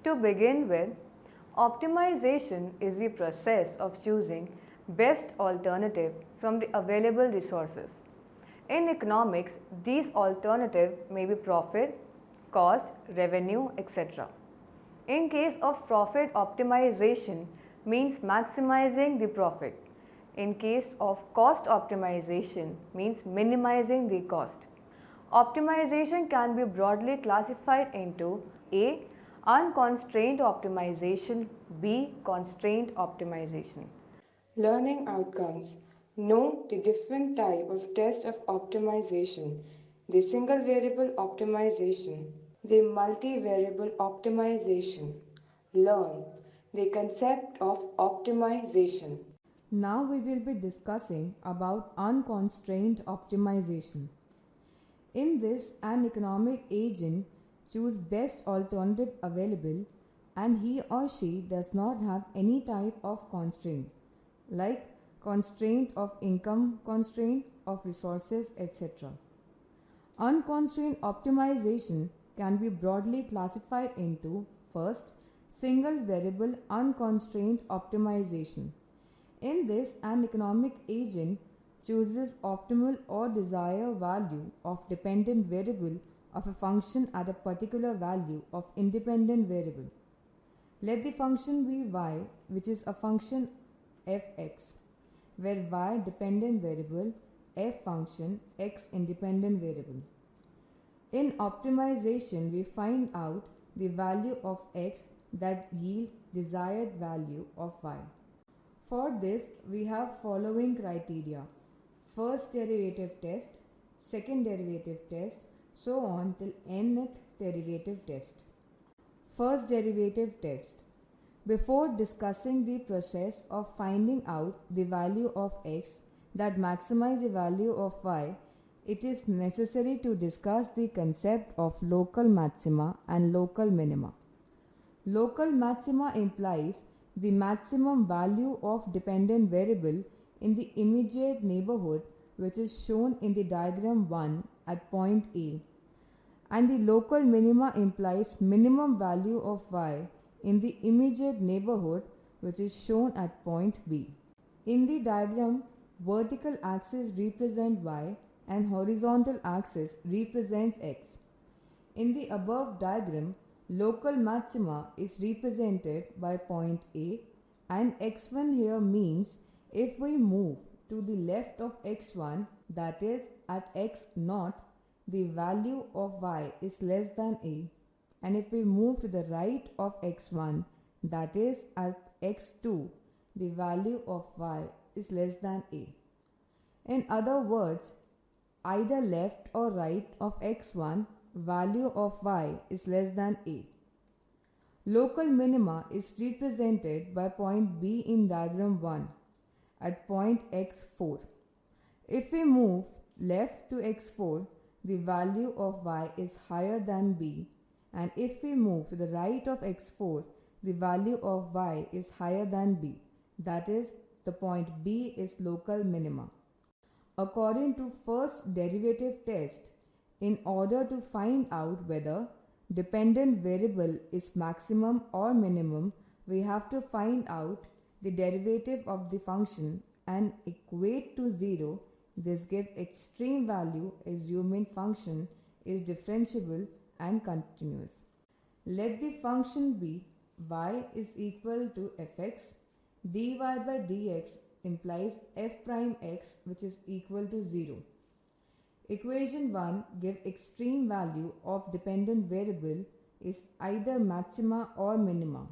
To begin with, optimization is the process of choosing best alternative from the available resources. In economics, these alternatives may be profit, cost, revenue, etc. In case of profit optimization means maximizing the profit. In case of cost optimization means minimizing the cost. Optimization can be broadly classified into A. Unconstrained optimization, B. Constrained optimization. Learning outcomes. Know the different type of test of optimization, the single variable optimization, the multivariable optimization. Learn the concept of optimization. Now we will be discussing about unconstrained optimization. In this, an economic agent chooses best alternative available and he or she does not have any type of constraint like constraint of income, constraint of resources, etc. Unconstrained optimization can be broadly classified into first, single variable unconstrained optimization. In this, an economic agent chooses optimal or desired value of dependent variable of a function at a particular value of independent variable. Let the function be y, which is a function f(x), where y dependent variable, f function, x independent variable. In optimization, we find out the value of x that yield desired value of y. For this, we have following criteria: first derivative test, second derivative test, so on till nth derivative test. First derivative test. Before discussing the process of finding out the value of x that maximize the value of y, it is necessary to discuss the concept of local maxima and local minima. Local maxima implies the maximum value of dependent variable in the immediate neighborhood, which is shown in the diagram 1 at point A, and the local minima implies minimum value of y in the immediate neighborhood, which is shown at point B. In the diagram, vertical axis represents y and horizontal axis represents x. In the above diagram, local maxima is represented by point A, and x1 here means if we move to the left of x1, that is at x0, the value of y is less than a, and if we move to the right of x1, that is at x2, the value of y is less than a. In other words, either left or right of x1, value of y is less than a. Local minima is represented by point B in diagram 1 at point x4. If we move left to x4, the value of y is higher than b, and if we move to the right of x4, the value of y is higher than b. That is, the point B is local minima. According to first derivative test, in order to find out whether dependent variable is maximum or minimum, we have to find out the derivative of the function and equate to 0. This gives extreme value assuming function is differentiable and continuous. Let the function be y is equal to fx, dy by dx implies f prime x, which is equal to 0. Equation 1 gives extreme value of dependent variable is either maxima or minima.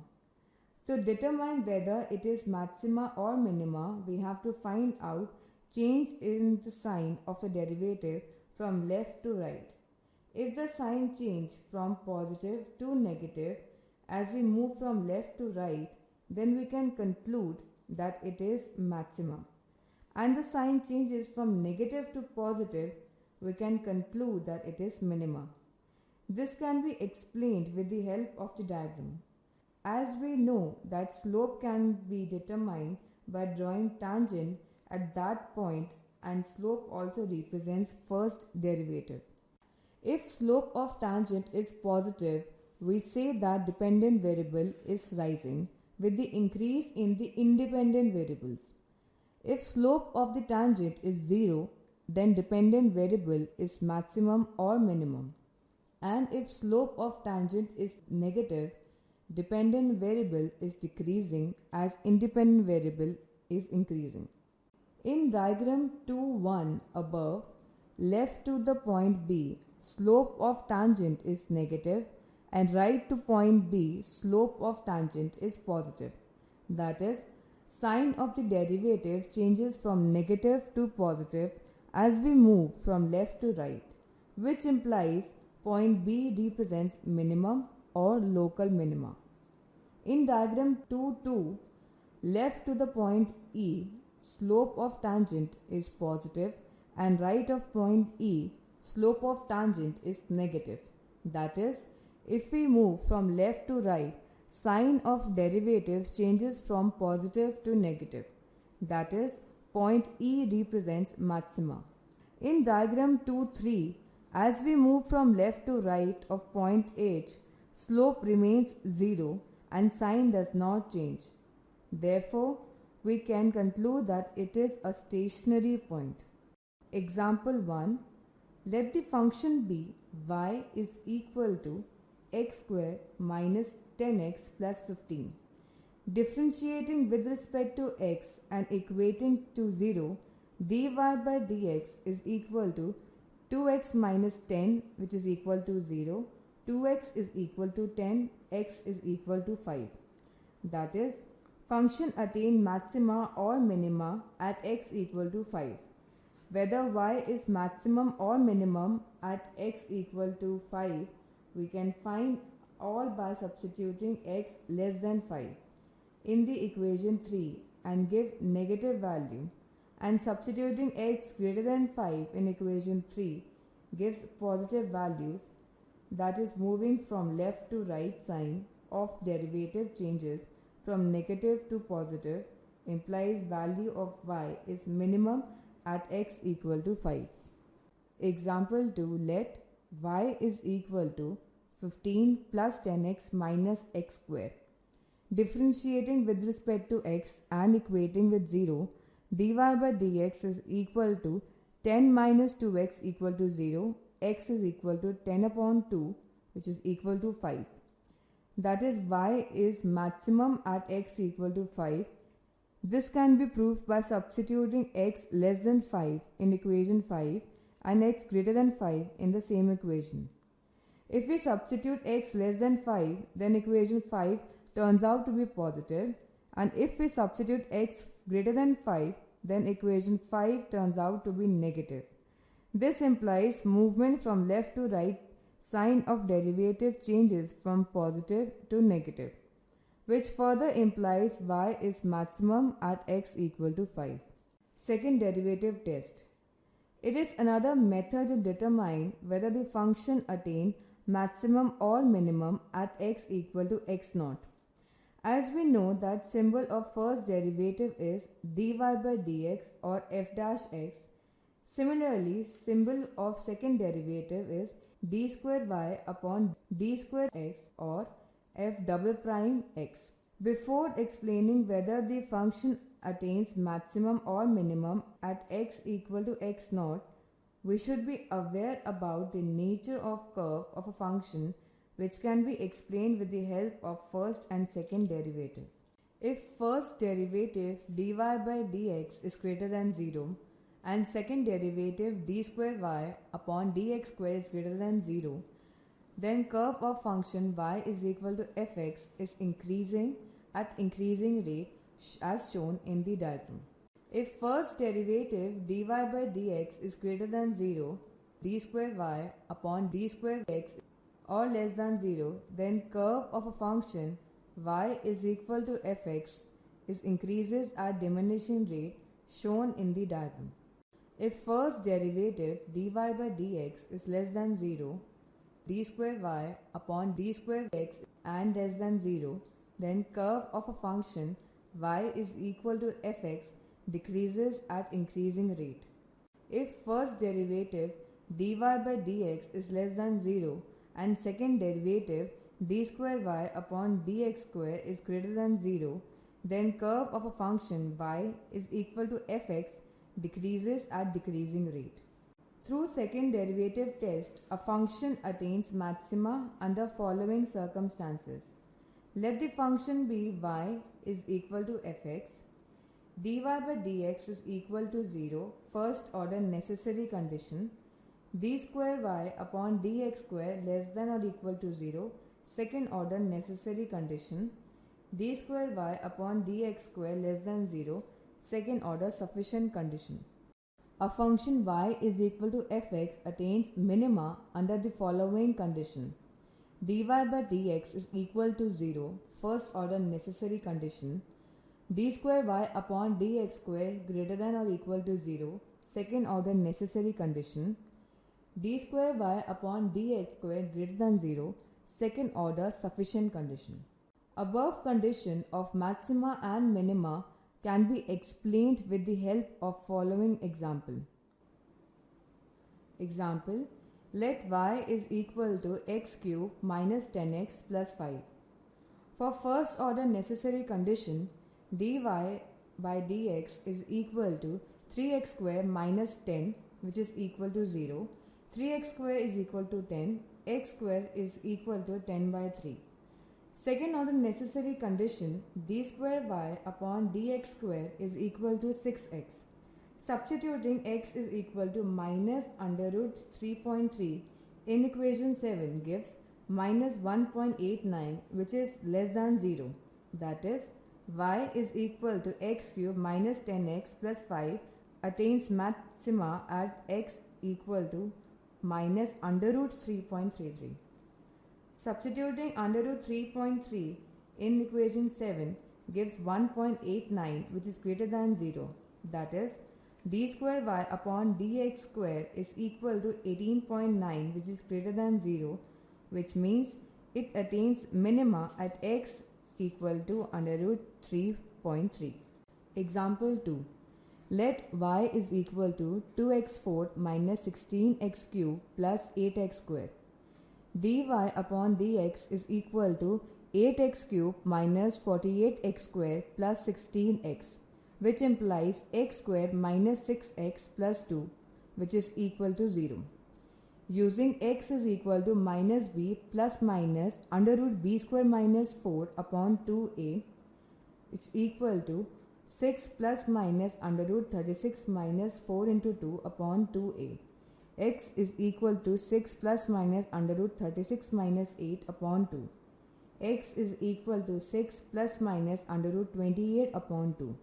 To determine whether it is maxima or minima, we have to find out change in the sign of a derivative from left to right. If the sign change from positive to negative as we move from left to right, then we can conclude that it is maxima. And the sign changes from negative to positive, we can conclude that it is minima. This can be explained with the help of the diagram. As we know that slope can be determined by drawing tangent at that point, and slope also represents first derivative. If slope of tangent is positive, we say that dependent variable is rising with the increase in the independent variables. If slope of the tangent is 0, then dependent variable is maximum or minimum. And if slope of tangent is negative, dependent variable is decreasing as independent variable is increasing. In diagram 2.1 above, left to the point B, slope of tangent is negative, and right to point B, slope of tangent is positive. That is, sign of the derivative changes from negative to positive as we move from left to right, which implies point B represents minimum or local minima. In diagram 2.2, left to the point E, slope of tangent is positive, and right of point E, slope of tangent is negative. That is, if we move from left to right, sign of derivative changes from positive to negative. That is, point E represents maxima. In diagram 2.3, as we move from left to right of point H, slope remains 0 and sign does not change. Therefore, we can conclude that it is a stationary point. Example 1. Let the function be y is equal to x square minus 10x plus 15. Differentiating with respect to x and equating to 0, dy by dx is equal to 2x minus 10, which is equal to 0, 2x is equal to 10, x is equal to 5. That is, function attain maxima or minima at x equal to 5. Whether y is maximum or minimum at x equal to 5, we can find all by substituting x less than 5 in the equation 3 and give negative value, and substituting x greater than 5 in equation 3 gives positive values. That is, moving from left to right, sign of derivative changes from negative to positive implies value of y is minimum at x equal to 5. Example 2. Let y is equal to 15 plus 10x minus x square. Differentiating with respect to x and equating with 0, dy by dx is equal to 10 minus 2x equal to 0, x is equal to 10 upon 2, which is equal to 5. That is, y is maximum at x equal to 5. This can be proved by substituting x less than 5 in equation 5 and x greater than 5 in the same equation. If we substitute x less than 5, then equation 5 turns out to be positive, and if we substitute x greater than 5, then equation 5 turns out to be negative. This implies movement from left to right, sign of derivative changes from positive to negative, which further implies y is maximum at x equal to 5. Second derivative test. It is another method to determine whether the function attain maximum or minimum at x equal to x naught. As we know that symbol of first derivative is dy by dx or f dash x. Similarly, symbol of second derivative is d square y upon d square x or f double prime x. Before explaining whether the function attains maximum or minimum at x equal to x naught, we should be aware about the nature of curve of a function, which can be explained with the help of first and second derivative. If first derivative dy by dx is greater than 0 and second derivative d square y upon dx square is greater than 0, then curve of function y is equal to fx is increasing at increasing rate as shown in the diagram. If first derivative dy by dx is greater than 0, d square y upon d square x or less than 0, then curve of a function y is equal to fx is increases at diminishing rate shown in the diagram. If first derivative dy by dx is less than 0, d square y upon d square x and less than 0, then curve of a function y is equal to fx decreases at increasing rate. If first derivative dy by dx is less than 0 and second derivative d square y upon dx square is greater than 0, then curve of a function y is equal to fx decreases at decreasing rate. Through second derivative test, a function attains maxima under following circumstances. Let the function be y is equal to fx, dy by dx is equal to 0, first order necessary condition, d square y upon dx square less than or equal to 0, second order necessary condition, d square y upon dx square less than 0, second order sufficient condition. A function y is equal to fx attains minima under the following condition. dy by dx is equal to 0, first order necessary condition, d square y upon dx square greater than or equal to 0, second order necessary condition, d square y upon dx square greater than 0, second order sufficient condition. Above condition of maxima and minima can be explained with the help of following example. Example, let y is equal to x cube minus 10x plus 5. For first order necessary condition, dy by dx is equal to 3x square minus 10, which is equal to 0, 3x square is equal to 10, x square is equal to 10 by 3. Second order necessary condition, d square y upon dx square is equal to 6x. Substituting x is equal to minus under root 3.3 in equation 7 gives minus 1.89, which is less than 0. That is, y is equal to x cube minus 10x plus 5 attains maxima at x equal to minus under root 3.33. Substituting under root 3.3 in equation 7 gives 1.89, which is greater than 0. That is, d square y upon dx square is equal to 18.9, which is greater than 0, which means it attains minima at x equal to under root 3.3. Example 2. Let y is equal to 2x4 minus 16x cube plus 8x square. dy upon dx is equal to 8x cube minus 48x square plus 16x, which implies x square minus 6x plus 2, which is equal to 0. Using x is equal to minus b plus minus under root b square minus 4 upon 2a, it's equal to 6 plus minus under root 36 minus 4 into 2 upon 2a. X is equal to 6 plus minus under root 36 minus 8 upon 2. X is equal to 6 plus minus under root 28 upon 2.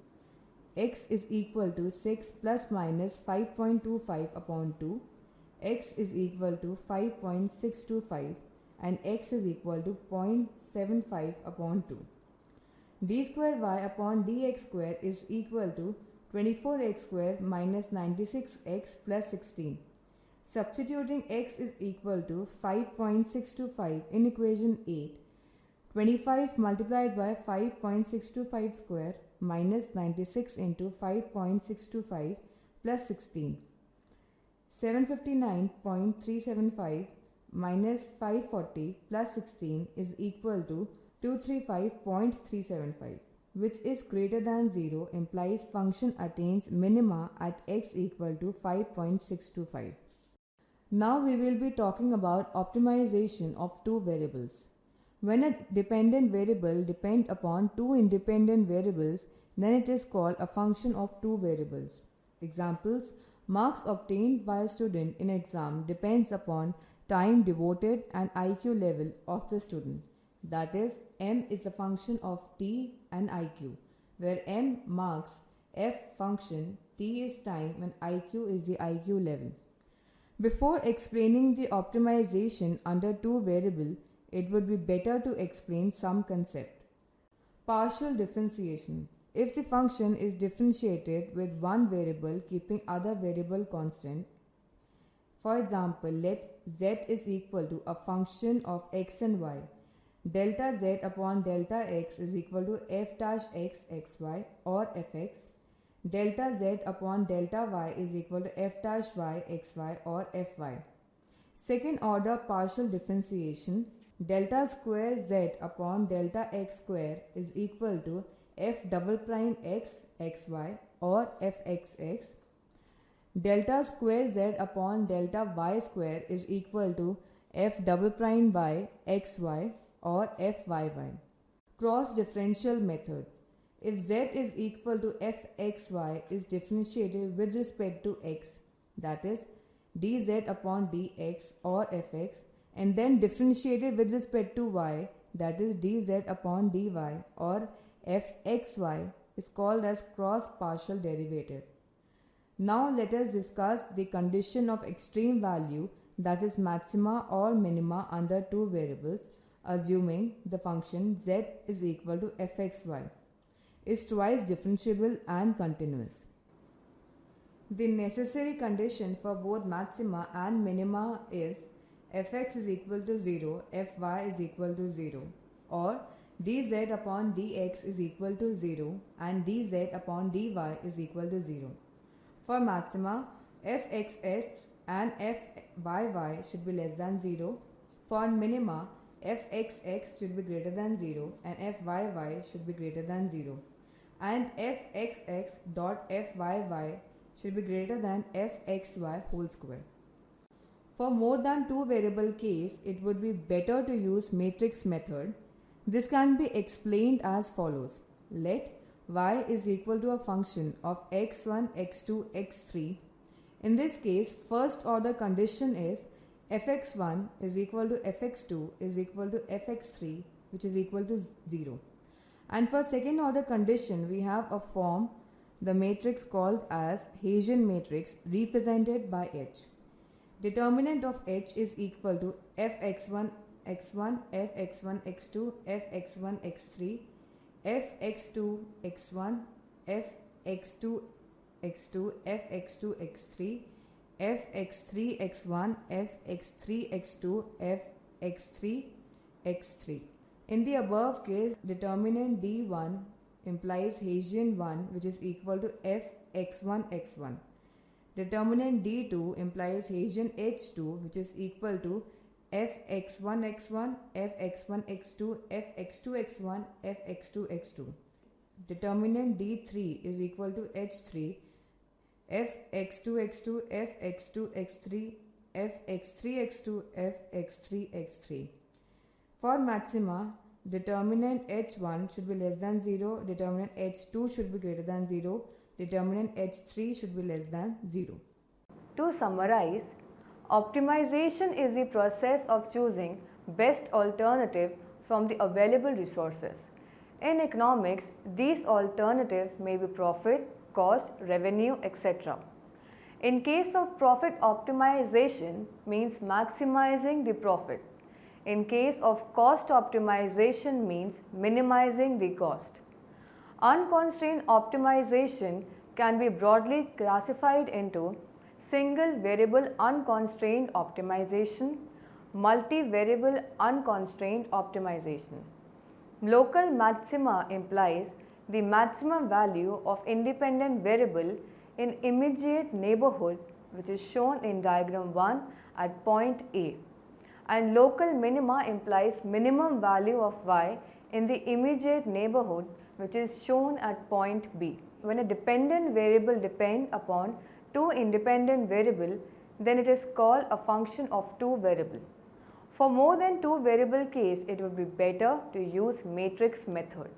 X is equal to 6 plus minus 5.25 upon 2. X is equal to 5.625 and x is equal to 0.75 upon 2. d square y upon dx square is equal to 24x square minus 96x plus 16. Substituting x is equal to 5.625 in equation 8, 25 multiplied by 5.625 square minus 96 into 5.625 plus 16. 759.375 minus 540 plus 16 is equal to 235.375, which is greater than 0, implies function attains minima at x equal to 5.625. Now we will be talking about optimization of two variables. When a dependent variable depends upon two independent variables, then it is called a function of two variables. Examples: marks obtained by a student in exam depends upon time devoted and IQ level of the student. That is, m is a function of t and IQ, where m marks, f function, t is time and IQ is the IQ level. Before explaining the optimization under two variables, it would be better to explain some concept. Partial differentiation. If the function is differentiated with one variable keeping other variable constant, for example, let z is equal to a function of x and y. Delta z upon delta x is equal to f dash x xy or fx. Delta z upon delta y is equal to f dash y xy or fy. Second order partial differentiation. delta square z upon delta x square is equal to f double prime x xy or fxx. Delta square z upon delta y square is equal to f double prime y xy or fyy. Cross differential method. If z is equal to fxy is differentiated with respect to x, that is dz upon dx or fx, and then differentiated with respect to y, that is dz upon dy or fxy, is called as cross partial derivative. Now let us discuss the condition of extreme value, that is maxima or minima under two variables, assuming the function z is equal to fxy is twice differentiable and continuous. The necessary condition for both maxima and minima is fx is equal to 0, fy is equal to 0, or dz upon dx is equal to 0 and dz upon dy is equal to 0. For maxima, fxx and fyy should be less than 0. For minima, fxx should be greater than 0 and fyy should be greater than 0. And fxx dot fyy should be greater than fxy whole square. For more than two variable case, it would be better to use matrix method. This can be explained as follows. Let y is equal to a function of x1, x2, x3. In this case, first order condition is fx1 is equal to fx2 is equal to fx3, which is equal to 0. And for second order condition, we have a form, the matrix called as Hessian matrix, represented by H. Determinant of H is equal to fx1 x1, fx1 x2, fx1 x3, fx2 x1, fx2 x2, fx2 x3, fx3 x1, fx3 x2, fx3 x3. In the above case, determinant D1 implies Hessian 1, which is equal to fx1 x1. Determinant D2 implies Hessian H2, which is equal to fx1 x1, fx1 x2, fx2 x1, fx2 x2. Determinant D3 is equal to H3, fx2 x2, fx2 x3, fx3 x2, fx3 x3. For maxima, determinant H1 should be less than 0, determinant H2 should be greater than 0, determinant H3 should be less than 0. To summarize, optimization is the process of choosing best alternative from the available resources. In economics, these alternatives may be profit, cost, revenue, etc. In case of profit optimization means maximizing the profit. In case of cost optimization means minimizing the cost. Unconstrained optimization can be broadly classified into single variable unconstrained optimization, multivariable unconstrained optimization. Local maxima implies the maximum value of independent variable in immediate neighborhood, which is shown in diagram 1 at point A. And local minima implies minimum value of y in the immediate neighborhood, which is shown at point B. When a dependent variable depends upon two independent variables, then it is called a function of two variables. For more than two variable case, it would be better to use matrix method.